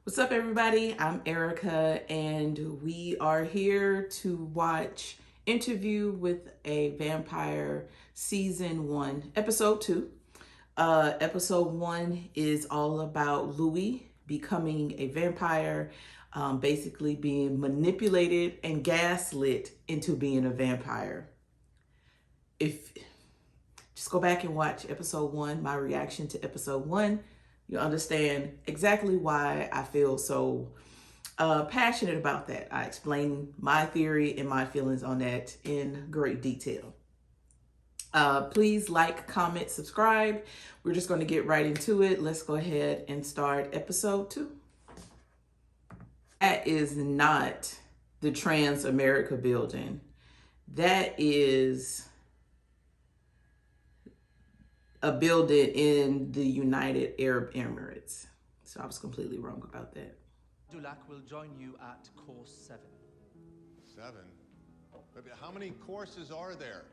What's up, everybody? I'm Erikka, and we are here to watch Interview with a Vampire Season 1, Episode 2. Episode 1 is all about Louis becoming a vampire, basically being manipulated and gaslit into being a vampire. If Just go back and watch Episode 1, my reaction to Episode 1. You'll understand exactly why I feel so passionate about that. I explain my theory and my feelings on that in great detail. Please like, comment, subscribe. We're just going to get right into it. Let's go ahead and start Episode 2. That is not the Trans America building. That is a building in the United Arab Emirates. So I was completely wrong about that. Dulac will join you at course 7. 7? But how many courses are there?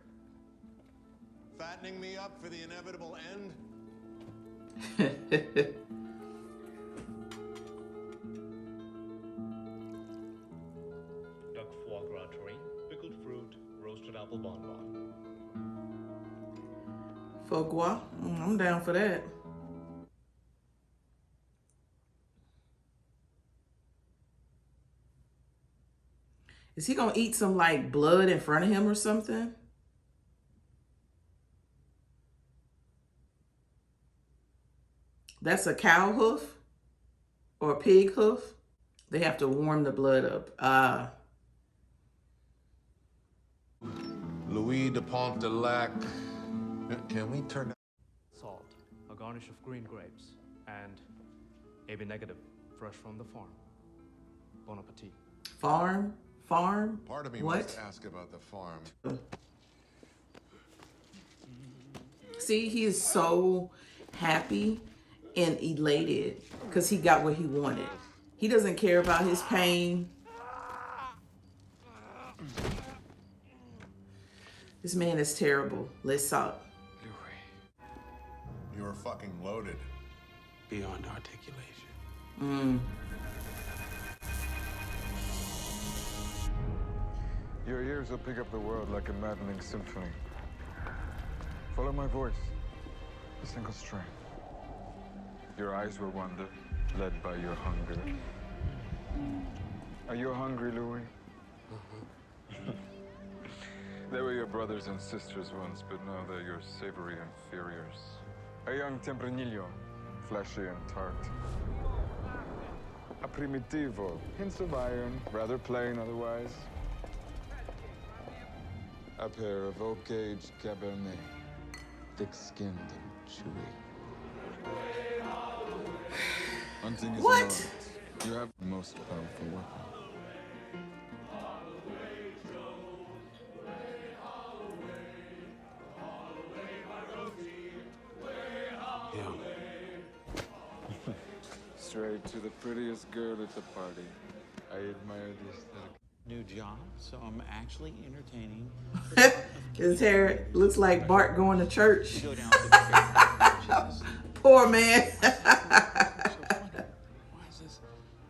Fattening me up for the inevitable end? Duck foie gras terrine, pickled fruit, roasted apple bonbon. Foie gras? I'm down for that. Is he gonna eat some like blood in front of him or something? That's a cow hoof or a pig hoof. They have to warm the blood up. Louis de Pontelac. Can we turn Salt, a garnish of green grapes, and AB negative, fresh from the farm. Bon appetit. Farm? Part of me What? wants to ask about the farm. See, he is so happy and elated because he got what he wanted. He doesn't care about his pain. This man is terrible. Lestat. You're fucking loaded. Beyond articulation. Your ears will pick up the world like a maddening symphony. Follow my voice, a single string. Your eyes will wander, led by your hunger. Are you hungry, Louis? They were your brothers and sisters once, but now they're your savory inferiors. A young tempranillo, fleshy and tart. A primitivo, hints of iron, rather plain otherwise. A pair of oak-aged Cabernet, thick-skinned and chewy. Hunting is What? an art. You have the most powerful weapon. Yeah. Straight to the prettiest girl at the party. I admire the aesthetic. New job, so I'm actually entertaining. His hair looks like Bart going to church. Go down to the Jesus. Poor man. So funny. Why is this?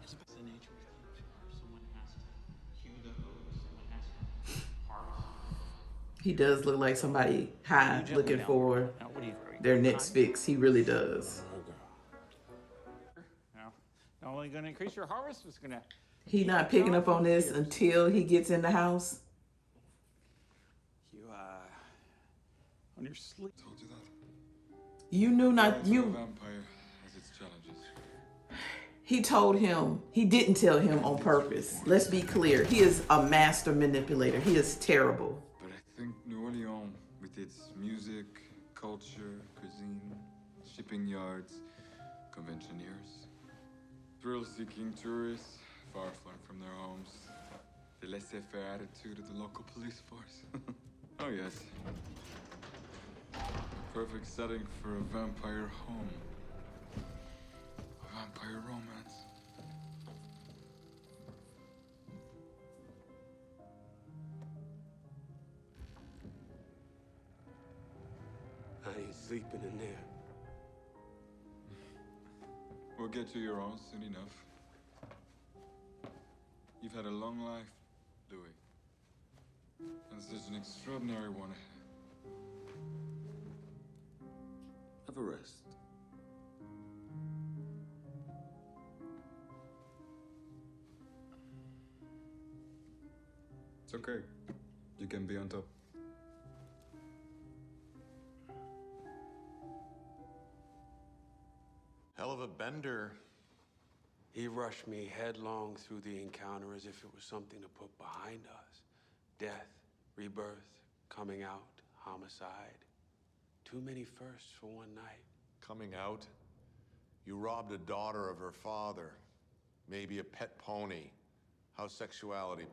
It's about the nature of things. Someone has to cue the hose. Someone has to harvest. He does look like somebody high You gently looking down. for Now, what are you, their next fix. He really does. Now, not only going to increase your harvest, it's going to. He not picking up on this until he gets in the house. You, on your sleep. Told you that. You knew not Also, a you. vampire has its challenges. He told him. He didn't tell him on purpose. Let's be clear. He is a master manipulator. He is terrible. But I think New Orleans, with its music, culture, cuisine, shipping yards, conventioneers, thrill-seeking tourists, far flung from their homes, the laissez-faire attitude of the local police force. Oh yes. A perfect setting for a vampire home. A vampire romance. I ain't sleeping in there. We'll get to your own soon enough. You've had a long life, Louis. And such an extraordinary one ahead. Have a rest. It's okay. You can be on top. Hell of a bender. He rushed me headlong through the encounter as if it was something to put behind us. Death, rebirth, coming out, homicide. Too many firsts for one night. Coming out? You robbed a daughter of her father. Maybe a pet pony. How's sexuality?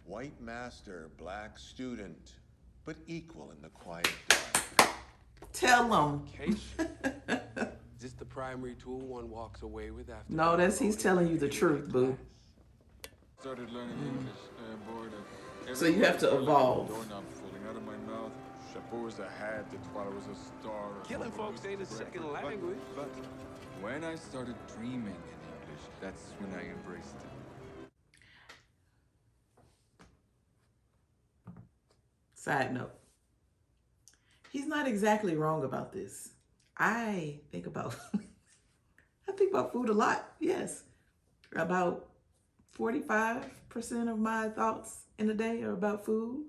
White master, black student, but equal in the quiet dark. Tell them. Is this the primary tool one walks away with after? No, he's telling you the truth, boo. Started learning English bored of So you have to evolve. Doorknob falling out of my mouth. Chapeaus I had that while I was a star. Killing folks ain't a second language. But when I started dreaming in English, that's when I embraced it. Side note. He's not exactly wrong about this. I think about food a lot. Yes. About 45% of my thoughts in a day are about food.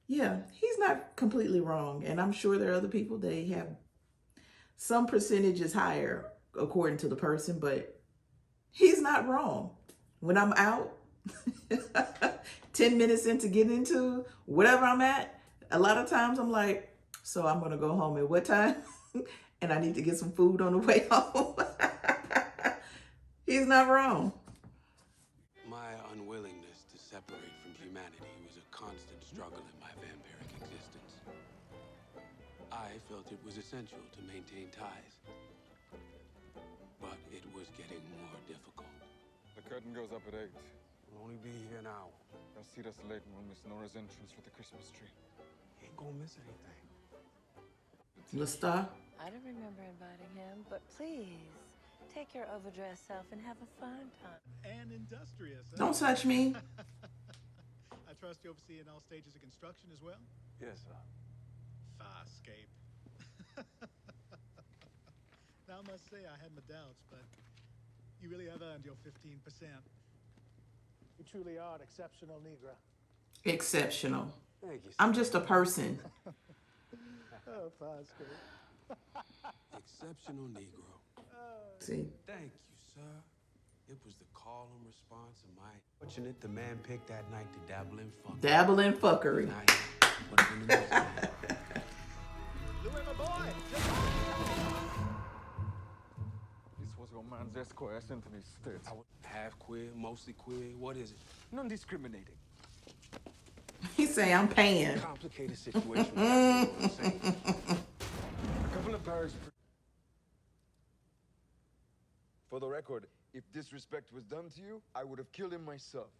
Yeah, he's not completely wrong. And I'm sure there are other people, they have some percentage is higher according to the person, but he's not wrong. When I'm out, 10 minutes into getting into whatever I'm at, a lot of times I'm like, so I'm going to go home at what time? And I need to get some food on the way home. He's not wrong. My unwillingness to separate from humanity was a constant struggle in my vampiric existence. I felt it was essential to maintain ties. But it was getting more difficult. The curtain goes up at 8. We'll only be here an hour. I'll see us late and we'll miss Nora's entrance for the Christmas tree. Ain't gonna miss anything. Lestat. I don't remember inviting him, but please, take your overdressed self and have a fun time. And industrious. Huh? Don't touch me. I trust you oversee in all stages of construction as well? Yes, sir. Farscape. Now, I must say I had my doubts, but you really have earned your 15%. You truly are an exceptional Negro. Exceptional. Thank you, sir. I'm just a person. Oh, Farscape. Exceptional Negro. See? Thank you, sir. It was the call and response of my fortunate the man picked that night to dabble in fun. Dabble in fuckery. Louis, my boy! This was your man's escort sent to me states. I was half queer, mostly queer. What is it? Non-discriminating. He say I'm paying. Complicated situation. A couple of barracks. For the record, if disrespect was done to you, I would have killed him myself.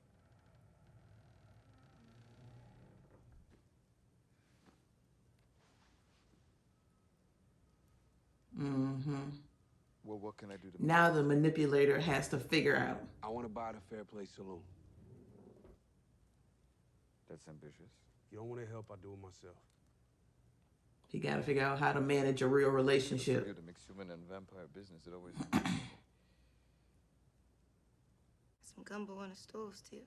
Well, what can I do to... Now the manipulator has to figure out. I want to buy the Fair Play Saloon. That's ambitious. If you don't want to help, I'll do it myself. He got to figure out how to manage a real relationship. Good to mix human and vampire business. It always... Some gumbo on the stove still.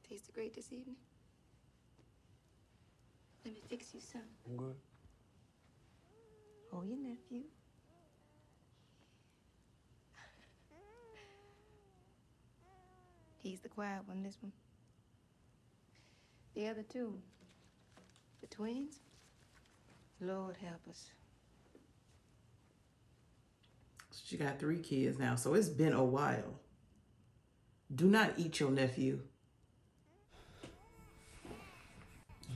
Tasted great this evening. Let me fix you some. I'm good. Oh, your nephew. He's the quiet one, this one. The other two, the twins, Lord help us. She got 3 kids now, so it's been a while. Do not eat your nephew.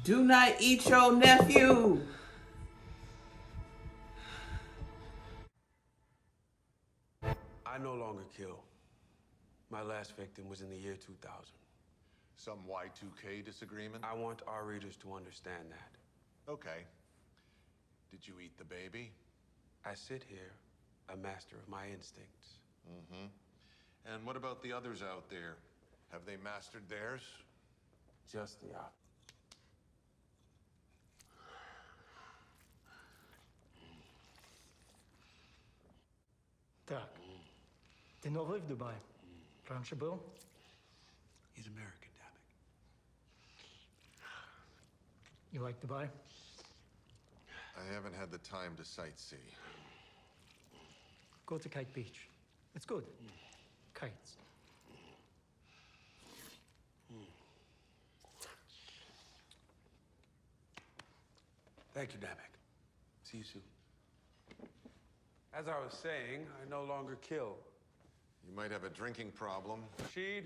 Do not eat your nephew. I no longer kill. My last victim was in the year 2000. Some Y2K disagreement? I want our readers to understand that. Okay. Did you eat the baby? I sit here a master of my instincts. Mm-hmm. And what about the others out there? Have they mastered theirs? Just the opposite. Tak. Ty nowy w Dubai. Раньше был? He's American, damn it. You like Dubai? I haven't had the time to sightsee. Go to Kite Beach. It's good. Kites. Thank you, Namek. See you soon. As I was saying, I no longer kill. You might have a drinking problem. Sheed?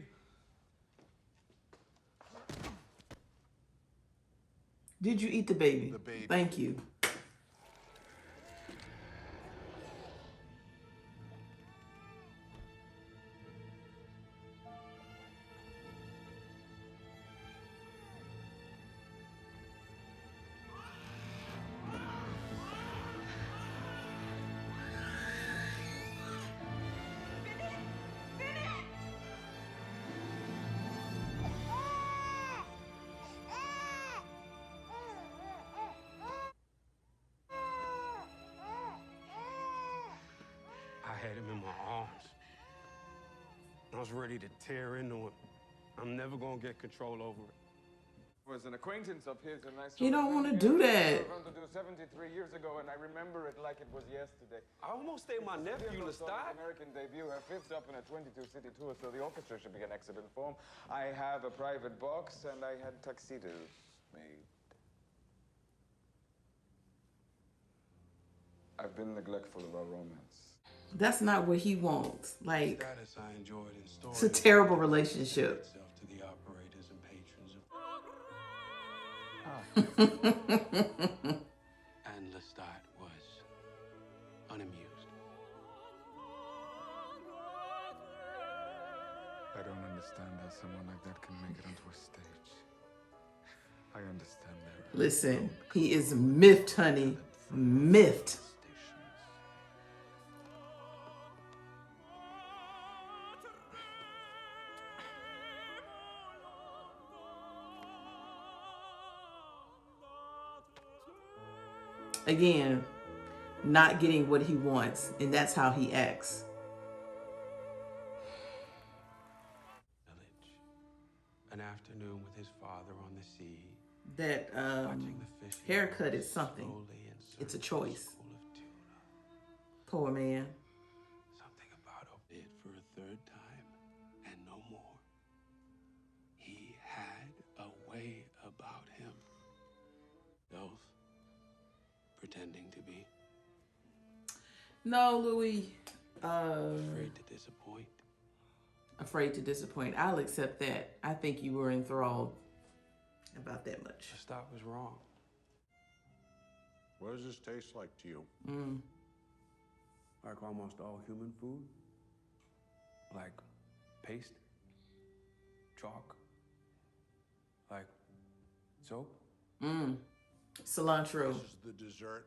Did you eat the baby? The baby. Thank you. I had him in my arms. I was ready to tear into him. I'm never gonna get control over it. Was an acquaintance of his, and I saw He don't want to do that. I to do 73 years ago, and I remember it like it was yesterday. I almost stayed my nephew, Lestat. American debut, her fifth stop in a 22-city tour, so the orchestra should be an exhibit form. I have a private box, and I had tuxedos made. I've been neglectful of our romance. That's not what he wants. Like, Status I enjoyed in story. it's a terrible relationship. Itself to the operators and patrons of. And Lestat was unamused. I don't understand how someone like that can make it onto a stage. I understand that. Listen, he is miffed, honey. Miffed. Again, not getting what he wants, and that's how he acts. Village. An afternoon with his father on the sea. That Watching the fish haircut is something. slowly and It's a choice. full of tuna. Poor man. Something about it for a third time and no more. He had a way about him. Both pretending to be. No, Louis. Afraid to disappoint. Afraid to disappoint. I'll accept that. I think you were enthralled about that much. Lestat was wrong. What does this taste like to you? Like almost all human food. Like paste. Chalk. Like soap. Cilantro. This is the dessert.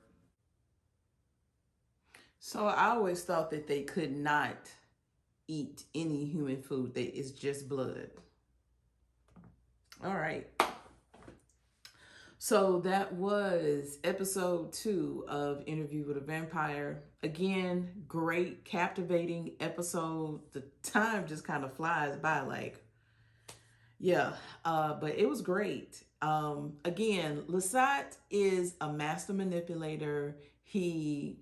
So I always thought that they could not eat any human food. That is just blood. All right. So that was episode 2 of Interview with a Vampire. Again, great, captivating episode. The time just kind of flies by, like, yeah. But it was great. Again, Lestat is a master manipulator. He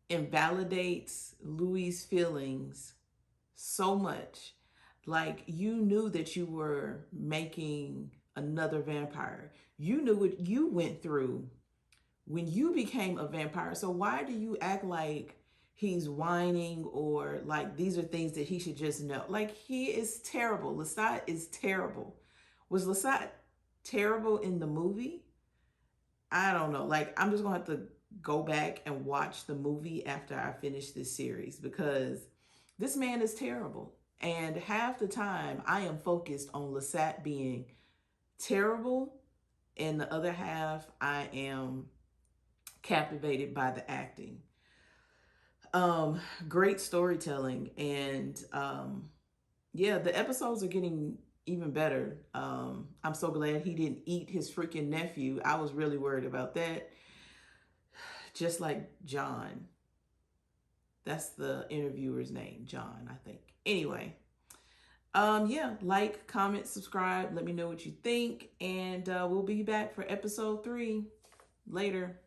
invalidates Louis' feelings so much. Like, you knew that you were making another vampire. You knew what you went through when you became a vampire. So why do you act like he's whining or like these are things that he should just know? Like, he is terrible. Lestat is terrible. Was Lestat terrible in the movie? I don't know. Like, I'm just gonna have to go back and watch the movie after I finish this series, because this man is terrible. And half the time I am focused on Lestat being terrible, and the other half I am captivated by the acting. Great storytelling. And yeah, the episodes are getting even better. I'm so glad he didn't eat his freaking nephew. I was really worried about that. Just like John. That's the interviewer's name, John, I think. Anyway, yeah, like, comment, subscribe. Let me know what you think. And we'll be back for episode 3 later.